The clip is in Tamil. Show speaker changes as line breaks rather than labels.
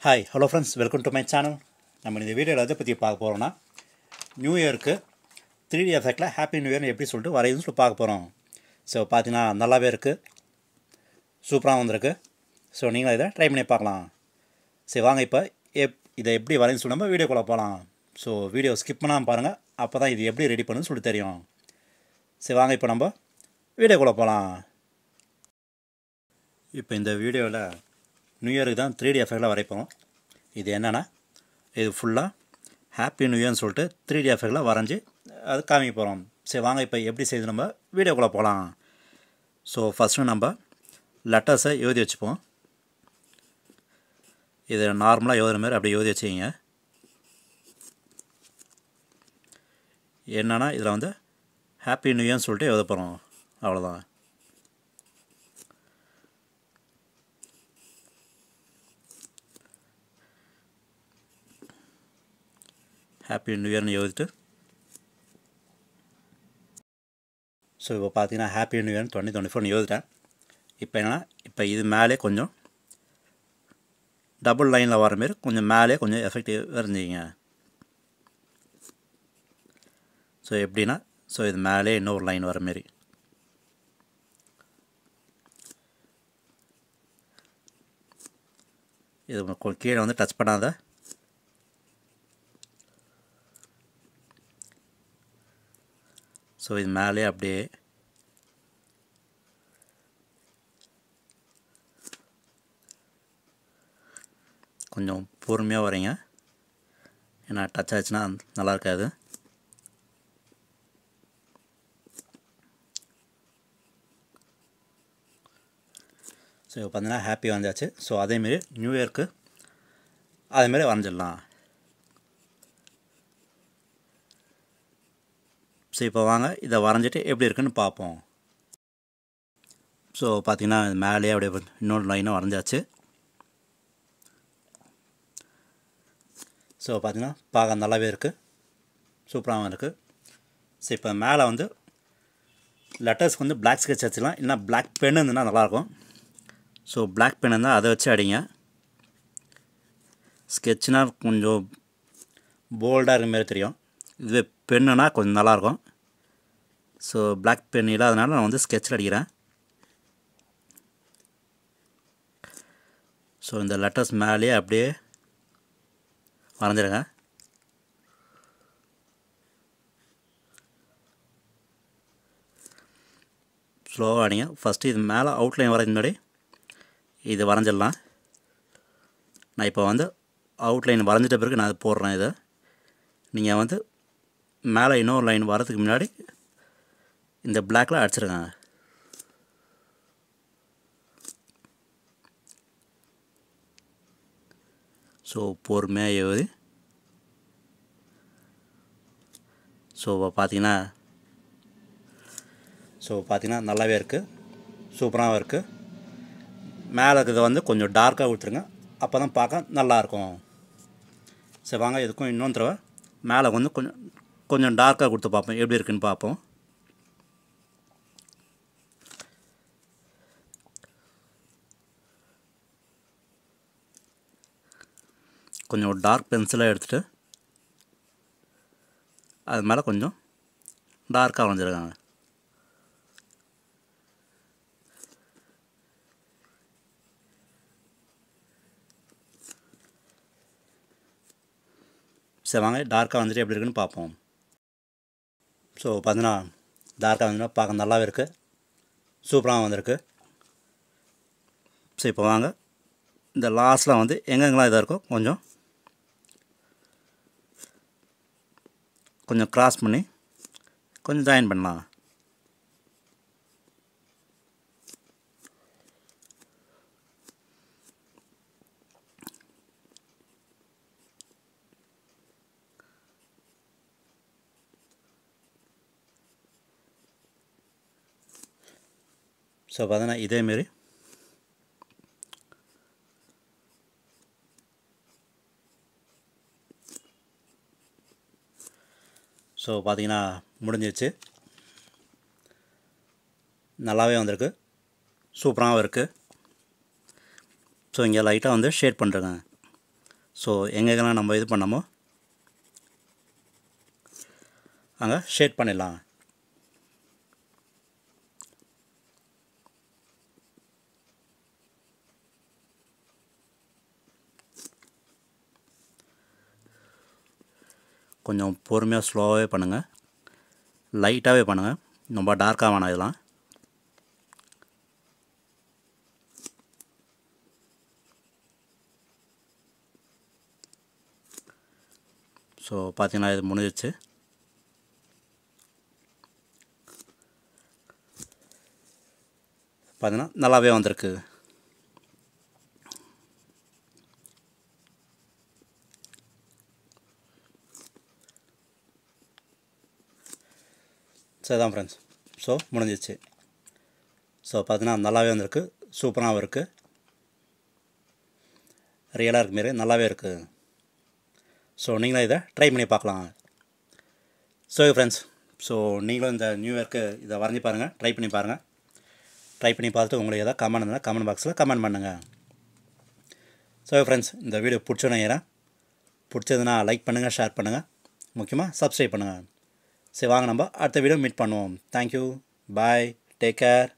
Hi hello friends, welcome to my channel. நம்ம இந்த வீடியோவில் எதை பற்றி பார்க்க போகிறோம்னா, நியூ இயருக்கு 3D எஃபெக்டில் ஹாப்பி நியூ இயர்னு எப்படி சொல்லிட்டு வரையுதுன்னு சொல்லிட்டு பார்க்க போகிறோம். ஸோ பார்த்தீங்கன்னா நல்லாவே இருக்குது, சூப்பராக வந்திருக்கு. ஸோ நீங்களும் இதை ட்ரை பண்ணி பார்க்கலாம். சரி வாங்க, இப்போ இதை எப்படி வரையுன்னு சொல்லி நம்ம வீடியோக்குள்ளே போகலாம். ஸோ வீடியோ ஸ்கிப் பண்ணாமல் பாருங்கள், அப்போ தான் இது எப்படி ரெடி பண்ணுன்னு சொல்லி தெரியும். சரி வாங்க, இப்போ நம்ம வீடியோக்குள்ளே போகலாம். இப்போ இந்த வீடியோவில் நியூ இயருக்கு தான் 3D எஃபெக்டில் வரைப்போம். இது என்னென்னா, இது ஃபுல்லாக ஹாப்பி நியூ இயர்னு சொல்லிட்டு 3D எஃபெக்டில் வரைஞ்சி அது காமிக்க போகிறோம். சரி வாங்க, இப்போ எப்படி செய்து நம்ம வீடியோக்குள்ளே போகலாம். ஸோ ஃபஸ்ட்டு நம்ம லெட்டர்ஸை எழுதி வச்சுப்போம். இது நார்மலாக எழுதுகிற மாதிரி அப்படியே எழுதி வச்சுக்கிங்க. என்னென்னா இதில் வந்து ஹாப்பி நியூ இயர்னு சொல்லிட்டு எழுத போகிறோம், அவ்வளோதான். ஹாப்பி நியூ இயர்னு எழுதிட்டு, ஸோ இப்போ பார்த்தீங்கன்னா ஹாப்பி நியூ இயர் 2024 எழுதிட்டேன். இப்போ என்னென்னா, இப்போ இது மேலே கொஞ்சம் டபுள் லைனில் வர மாரி கொஞ்சம் மேலே கொஞ்சம் எஃபெக்டிவ் வரைஞ்சிங்க. ஸோ எப்படின்னா, ஸோ இது மேலே இன்னொரு லைன் வர மாரி. இது கீழே வந்து டச் பண்ணாத. ஸோ இது மேலே அப்படியே கொஞ்சம் பொறுமையாக வரைங்க, ஏன்னா டச் ஆச்சுன்னா நல்லா இருக்காது. ஸோ இப்போ பார்த்தீங்கன்னா ஹாப்பி வந்தாச்சு. ஸோ அதேமாரி நியூ இயர்க்கு அதேமாரி வரைஞ்சிடலாம். ஸோ இப்போ வாங்க இதை வரைஞ்சிட்டு எப்படி இருக்குன்னு பார்ப்போம். ஸோ பார்த்திங்கன்னா மேலே அப்படியே இன்னொரு லைனாக வரைஞ்சாச்சு. ஸோ பார்த்திங்கன்னா பார்க்க நல்லாவே இருக்குது, சூப்பராகவும் இருக்குது. ஸோ இப்போ மேலே வந்து லெட்டர்ஸ்க்கு வந்து பிளாக் ஸ்கெட்ச் வச்சுக்கலாம், இல்லைனா பிளாக் பென் இருந்துன்னா நல்லாயிருக்கும். ஸோ பிளாக் பென் இருந்தால் அதை வச்சு அடிங்க. ஸ்கெட்ச்னால் கொஞ்சம் போல்டாக இருக்கிற மாதிரி தெரியும், இதுவே பென்னுனா கொஞ்சம் நல்லாயிருக்கும். ஸோ பிளாக் பென் இல்லாதனால நான் வந்து ஸ்கெட்சில் அடிக்கிறேன். ஸோ இந்த லெட்டர்ஸ் மேலேயே அப்படியே வரைஞ்சிருங்க. ஸ்லோவாக அடிங்க. ஃபஸ்ட்டு இது மேலே அவுட்லைன் வரைஞ்ச முன்னாடி இது வரைஞ்சிடலாம். நான் இப்போ வந்து அவுட்லைன் வரைஞ்சிட்ட பிறகு நான் அது போடுறேன். இதை நீங்கள் வந்து மேலே இன்னொரு லைன் வரதுக்கு முன்னாடி இந்த பிளாக்கில் அடிச்சிருங்க. ஸோ பொறுமையாக எழுதி. ஸோ பார்த்தீங்கன்னா நல்லாவே இருக்குது, சூப்பராகவும் இருக்குது. மேலே இருக்கிறத வந்து கொஞ்சம் டார்க்காக கொடுத்துருங்க, அப்போ தான் பார்க்க நல்லாயிருக்கும். சரி வாங்க, இதுக்கும் இன்னொன்று தடவை மேலே வந்து கொஞ்சம் டார்க்காக கொடுத்து பார்ப்போம், எப்படி இருக்குன்னு பார்ப்போம். கொஞ்சம் டார்க் பென்சிலாக எடுத்துகிட்டு அது மேலே கொஞ்சம் டார்க்காக வரைஞ்சிருக்காங்க. சரி வாங்க, டார்க்காக வந்துட்டு எப்படி இருக்குன்னு பார்ப்போம். ஸோ பார்த்தீங்கன்னா டார்க்காக வந்துன்னா பார்க்க நல்லாவே இருக்குது, சூப்பராக வந்திருக்கு. ஸோ இப்போ வாங்க இந்த லாஸ்ட்டில் வந்து எங்கெங்கெல்லாம் இதாக இருக்கோ கொஞ்சம் க்ராஸ் பண்ணி கொஞ்சம் ஜாயின் பண்ணலாம். ஸோ பார்த்தீங்கன்னா இதேமாரி ஸோ பார்த்தீங்கன்னா முடிஞ்சிருச்சு, நல்லாவே வந்திருக்கு, சூப்பராகவும் இருக்குது. ஸோ இங்கே லைட்டாக வந்து ஷேட் பண்ணுறேங்க. ஸோ எங்கெங்கெல்லாம் நம்ம இது பண்ணமோ அங்கே ஷேட் பண்ணிடலாம். கொஞ்சம் பொறுமையாக ஸ்லோவாகவே பண்ணுங்கள், லைட்டாகவே பண்ணுங்கள், ரொம்ப டார்க்காக வேணாம் இதெல்லாம். ஸோ பார்த்தீங்கன்னா இது முடிஞ்சிச்சு. பார்த்தீங்கன்னா நல்லாவே வந்திருக்கு. சரிதான் ஃப்ரெண்ட்ஸ், ஸோ முடிஞ்சிச்சு. ஸோ பார்த்தீங்கன்னா நல்லாவே வந்திருக்கு, சூப்பராகவும் இருக்குது, ரியலாக இருக்க மாரி நல்லாவே இருக்குது. ஸோ நீங்களும் இதை ட்ரை பண்ணி பார்க்கலாம். ஸோ ஃப்ரெண்ட்ஸ், ஸோ நீங்களும் இந்த நியூ இயர்க்கு இதை வரைஞ்சி பாருங்கள், ட்ரை பண்ணி பாருங்கள். ட்ரை பண்ணி பார்த்துட்டு உங்களுக்கு எதாவது கமெண்ட் இருந்தால் கமெண்ட் பாக்ஸில் கமெண்ட் பண்ணுங்கள். ஸோ ஃப்ரெண்ட்ஸ், இந்த வீடியோ பிடிச்சதுன்னா லைக் பண்ணுங்கள், ஷேர் பண்ணுங்கள், முக்கியமாக சப்ஸ்கிரைப் பண்ணுங்கள். சரி வாங்க நம்ம அடுத்த வீடியோ மீட் பண்ணுவோம். தேங்க்யூ, பாய், டேக் கேர்.